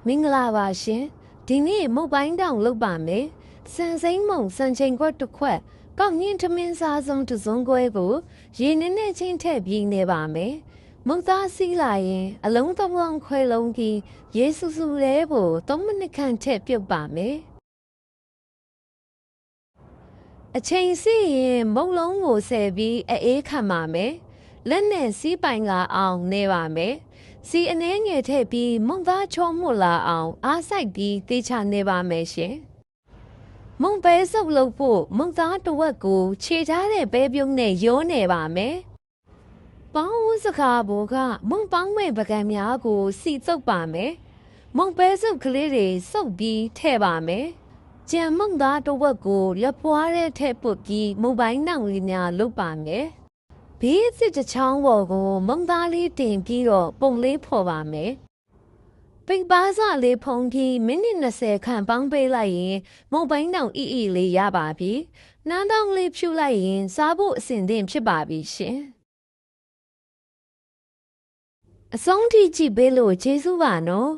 မင်္ဂလာပါရှင်ဒီနေ့မုတ်ပိုင်းတောင်လုပ်ပါမယ်စံစိမ့်မုံစံချိန်ခွက်တစ်ခွက်ကောက်ညင်းထမင်းစားစုံတစ်စုံခွဲကိုရေနည်းနည်းချင်းထည့်ပြီးနေပါမယ်မုတ်သားစီးလာရင်အလုံးသုံးလုံးခွဲလုံးကြီးရေဆူဆူလေးကို3မိနစ်ခန့်ထည့်ပြုတ်ပါမယ်အချိန်စီးရင်မုတ်လုံးကိုဆယ်ပြီးအေးခံပါမယ်လက်နဲ့စီးပိုင်လာအောင်နေပါမယ်စီအနှဲငယ်ထည့်ပြီးမုံသားချောမှုလာအောင်အားစိုက်ပြီးတေးချနေပါမယ်ရှင်မုံပဲစုပ်လုပ်ဖို့မုံသားတစ်ဝက်ကိုခြေထားတဲ့ပဲပြုံးနဲ့ရိုးနေပါမယ်ပေါင်းဦးစကားဘောကမုံပေါင်းမဲ့ပကံများကိုစီစုပ်ပါမယ်မုံပဲစုပ်ကလေးတွေစုပ်ပြီးထည့်ပါမယ်ကြံမုံသားတစ်ဝက်ကိုလက်ပွားတဲ့ထည့်ပုတ်ပြီးမုံပိုင်းနောင်လေးများလုပ်ပါမယ်ဘေးစစ်တစ်ချောင်းပေါ်ကိုမုံသားလေးတင်ပြီးတော့ပုံလေးဖော်ပါမယ်ပိတ်ပါးစလေးဖုံးပြီးမိနစ်20ခန့်ပေါင်းပေးလိုက်ရင်မုံပိုင်းတောင်အီလေးရပါပြီနှမ်းတောင်းလေးဖြူလိုက်ရင်စားဖို့အဆင်သင့်ဖြစ်ပါပြီရှင်အဆုံးထိကြည့်ပေးလို့ကျေးဇူးပါနော်